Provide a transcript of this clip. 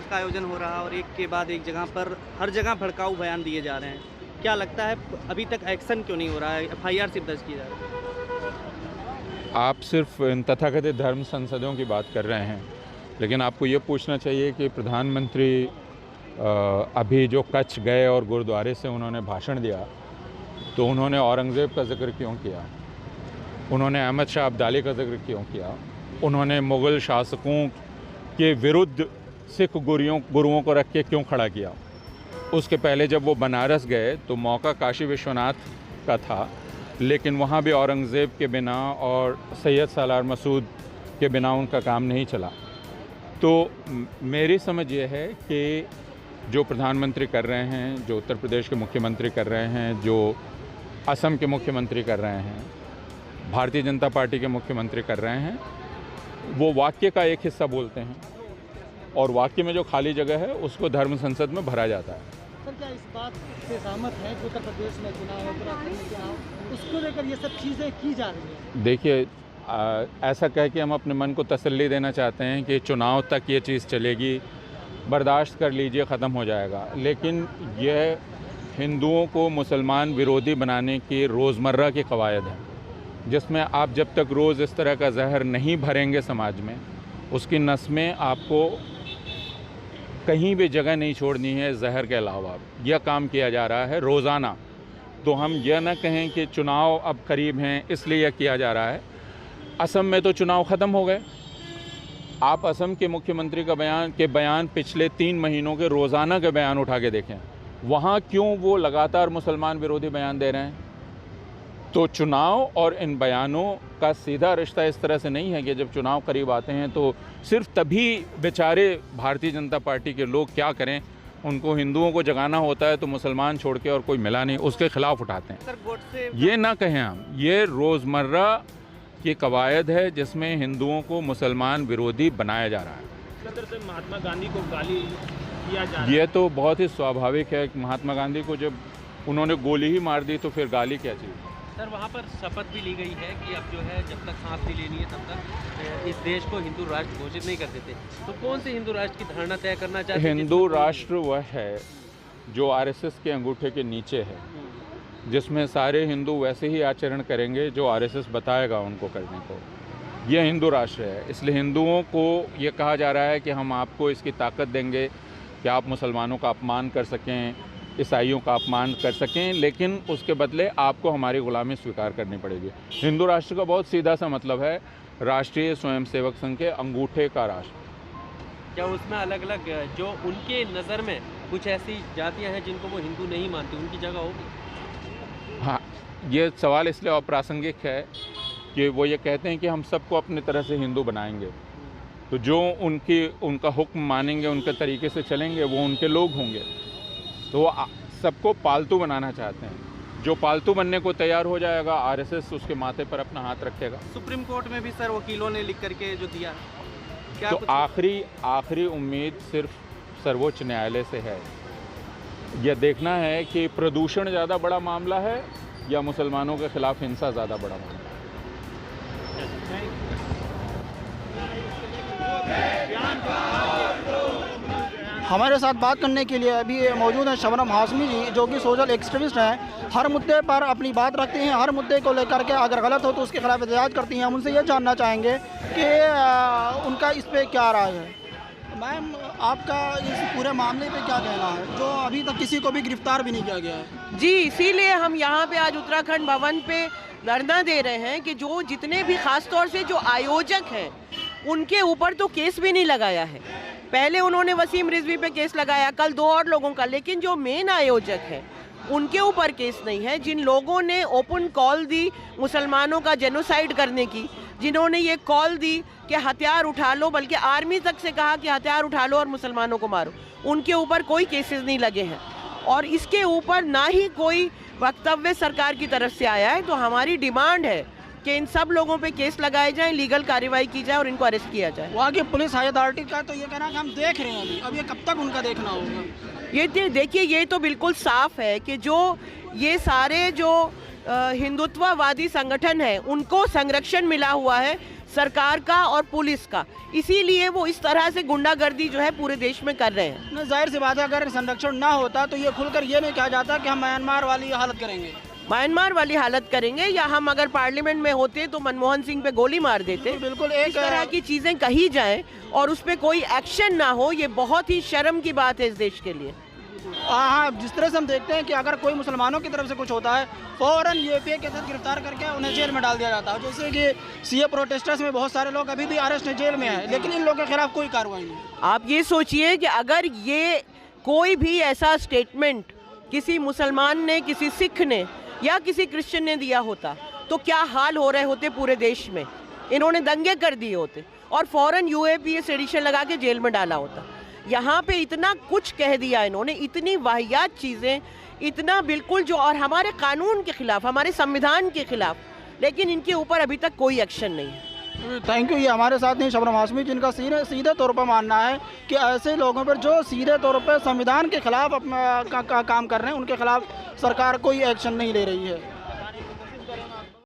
का आयोजन हो रहा और एक के बाद एक जगह पर हर जगह भड़काऊ बयान दिए जा रहे हैं, क्या लगता है अभी तक एक्शन क्यों नहीं हो रहा है, एफआईआर सिर्फ दर्ज की जा रही है? आप सिर्फ इन तथाकथित धर्म संसदों की बात कर रहे हैं, लेकिन आपको ये पूछना चाहिए कि प्रधानमंत्री अभी जो कच्छ गए और गुरुद्वारे से उन्होंने भाषण दिया, तो उन्होंने औरंगज़ेब का जिक्र क्यों किया? उन्होंने अहमद शाह अब्दाली का जिक्र क्यों किया? उन्होंने मुग़ल शासकों के विरुद्ध सिख गुरुओं को रख के क्यों खड़ा किया? उसके पहले जब वो बनारस गए तो मौका काशी विश्वनाथ का था, लेकिन वहाँ भी औरंगज़ेब के बिना और सैयद सालार मसूद के बिना उनका काम नहीं चला। तो मेरी समझ ये है कि जो प्रधानमंत्री कर रहे हैं, जो उत्तर प्रदेश के मुख्यमंत्री कर रहे हैं, जो असम के मुख्यमंत्री कर रहे हैं, भारतीय जनता पार्टी के मुख्यमंत्री कर रहे हैं, वो वाक्य का एक हिस्सा बोलते हैं और वाक्य में जो खाली जगह है उसको धर्म संसद में भरा जाता है। सर, क्या इस बात से सहमत है कि उत्तर प्रदेश में चुनाव, उत्तराखंड में चुनाव, उसको लेकर ये सब चीज़ें की जा रही हैं? देखिए, ऐसा कह के हम अपने मन को तसल्ली देना चाहते हैं कि चुनाव तक ये चीज़ चलेगी, बर्दाश्त कर लीजिए, ख़त्म हो जाएगा, लेकिन यह हिंदुओं को मुसलमान विरोधी बनाने की रोज़मर्रा की कवायद है, जिसमें आप जब तक रोज़ इस तरह का जहर नहीं भरेंगे समाज में, उसकी नस में आपको कहीं भी जगह नहीं छोड़नी है जहर के अलावा। यह काम किया जा रहा है रोज़ाना। तो हम यह न कहें कि चुनाव अब करीब हैं इसलिए यह किया जा रहा है। असम में तो चुनाव ख़त्म हो गए। आप असम के मुख्यमंत्री का बयान पिछले 3 महीनों के रोज़ाना के बयान उठा के देखें, वहाँ क्यों वो लगातार मुसलमान विरोधी बयान दे रहे हैं? तो चुनाव और इन बयानों का सीधा रिश्ता इस तरह से नहीं है कि जब चुनाव करीब आते हैं तो सिर्फ तभी बेचारे भारतीय जनता पार्टी के लोग क्या करें, उनको हिंदुओं को जगाना होता है तो मुसलमान छोड़ के और कोई मिला नहीं, उसके खिलाफ उठाते हैं। ये ना कहें हम, ये रोज़मर्रा की कवायद है जिसमें हिंदुओं को मुसलमान विरोधी बनाया जा रहा है। सर, महात्मा गांधी को गाली दिया जा रहा है। ये तो बहुत ही स्वाभाविक है कि महात्मा गांधी को जब उन्होंने गोली ही मार दी तो फिर गाली क्या चीज़? सर, वहाँ पर शपथ भी ली गई है कि अब जो है जब तक सांस नहीं लेनी है तब तक इस देश को हिंदू राष्ट्र घोषित नहीं कर देते। तो कौन से हिंदू राष्ट्र की धारणा तय करना चाहते हैं? हिंदू राष्ट्र वह है जो आरएसएस के अंगूठे के नीचे है, जिसमें सारे हिंदू वैसे ही आचरण करेंगे जो आरएसएस बताएगा उनको करने को। यह हिंदू राष्ट्र है। इसलिए हिंदुओं को ये कहा जा रहा है कि हम आपको इसकी ताकत देंगे कि आप मुसलमानों का अपमान कर सकें, ईसाइयों का अपमान कर सकें, लेकिन उसके बदले आपको हमारी ग़ुलामी स्वीकार करनी पड़ेगी। हिंदू राष्ट्र का बहुत सीधा सा मतलब है राष्ट्रीय स्वयंसेवक संघ के अंगूठे का राष्ट्र। क्या उसमें अलग अलग जो उनके नज़र में कुछ ऐसी जातियां हैं जिनको वो हिंदू नहीं मानती, उनकी जगह होगी? हाँ, ये सवाल इसलिए अप्रासंगिक है कि वो ये कहते हैं कि हम सबको अपनी तरह से हिंदू बनाएंगे, तो जो उनका हुक्म मानेंगे, उनके तरीके से चलेंगे, वो उनके लोग होंगे। तो वो सबको पालतू बनाना चाहते हैं। जो पालतू बनने को तैयार हो जाएगा, आरएसएस उसके माथे पर अपना हाथ रखेगा। सुप्रीम कोर्ट में भी सर वकीलों ने लिख करके जो दिया, क्या तो आखिरी उम्मीद सिर्फ सर्वोच्च न्यायालय से है। यह देखना है कि प्रदूषण ज़्यादा बड़ा मामला है या मुसलमानों के खिलाफ हिंसा ज़्यादा बड़ा मामला है। हमारे साथ बात करने के लिए अभी मौजूद हैं शबनम हाशमी जी, जो कि सोशल एक्टिविस्ट हैं। हर मुद्दे पर अपनी बात रखती हैं, हर मुद्दे को लेकर के अगर गलत हो तो उसके खिलाफ एहतजाज करती हैं। हम उनसे ये जानना चाहेंगे कि उनका इस पे क्या राय है। मैम, आपका इस पूरे मामले पे क्या कहना है, जो अभी तक किसी को भी गिरफ्तार भी नहीं किया गया है? जी, इसीलिए हम यहाँ पे आज उत्तराखंड भवन पे धरना दे रहे हैं कि जो जितने भी खास तौर से जो आयोजक हैं उनके ऊपर तो केस भी नहीं लगाया है। पहले उन्होंने वसीम रिजवी पे केस लगाया, कल 2 और लोगों का, लेकिन जो मेन आयोजक है उनके ऊपर केस नहीं है। जिन लोगों ने ओपन कॉल दी मुसलमानों का जेनोसाइड करने की, जिन्होंने ये कॉल दी कि हथियार उठा लो, बल्कि आर्मी तक से कहा कि हथियार उठा लो और मुसलमानों को मारो, उनके ऊपर कोई केसेस नहीं लगे हैं और इसके ऊपर ना ही कोई वक्तव्य सरकार की तरफ से आया है। तो हमारी डिमांड है कि इन सब लोगों पे केस लगाए जाएं, लीगल कार्रवाई की जाए और इनको अरेस्ट किया जाए। वहाँ की पुलिस हाई अथॉरिटी का तो ये कहना है कि हम देख रहे हैं अब ये कब तक उनका देखना होगा? ये देखिए, ये तो बिल्कुल साफ है कि जो ये सारे जो हिंदुत्ववादी संगठन है उनको संरक्षण मिला हुआ है सरकार का और पुलिस का, इसीलिए वो इस तरह से गुंडागर्दी जो है पूरे देश में कर रहे हैं। नहीं, जाहिर सी बात है, अगर संरक्षण ना होता तो ये खुलकर ये नहीं कहा जाता कि हम म्यांमार वाली हालत करेंगे। म्यांमार वाली हालत करेंगे, या हम अगर पार्लियामेंट में होते तो मनमोहन सिंह पे गोली मार देते। बिल्कुल इस तरह की चीजें कही जाएं और उस पर कोई एक्शन ना हो, ये बहुत ही शर्म की बात है इस देश के लिए। हाँ, जिस तरह से हम देखते हैं कि अगर कोई मुसलमानों की तरफ से कुछ होता है फ़ौरन यूएपीए के तहत गिरफ्तार करके उन्हें जेल में डाल दिया जाता है। जैसे कि सीए प्रोटेस्टर्स में बहुत सारे लोग अभी भी अरेस्ट हैं, जेल में हैं, लेकिन इन लोगों के खिलाफ कोई कार्रवाई नहीं। आप ये सोचिए कि अगर ये कोई भी ऐसा स्टेटमेंट किसी मुसलमान ने, किसी सिख ने या किसी क्रिश्चियन ने दिया होता तो क्या हाल हो रहे होते पूरे देश में। इन्होंने दंगे कर दिए होते और फौरन यूएपीए सेडिशन लगा के जेल में डाला होता। यहाँ पे इतना कुछ कह दिया इन्होंने, इतनी वाहियात चीज़ें, इतना बिल्कुल जो, और हमारे कानून के खिलाफ, हमारे संविधान के खिलाफ, लेकिन इनके ऊपर अभी तक कोई एक्शन नहीं है। Thank you. ये हमारे साथ नहीं शबनम हाशमी, जिनका सीधे तौर पर मानना है कि ऐसे लोगों पर जो सीधे तौर पर संविधान के खिलाफ काम कर रहे हैं, उनके खिलाफ सरकार कोई एक्शन नहीं ले रही है।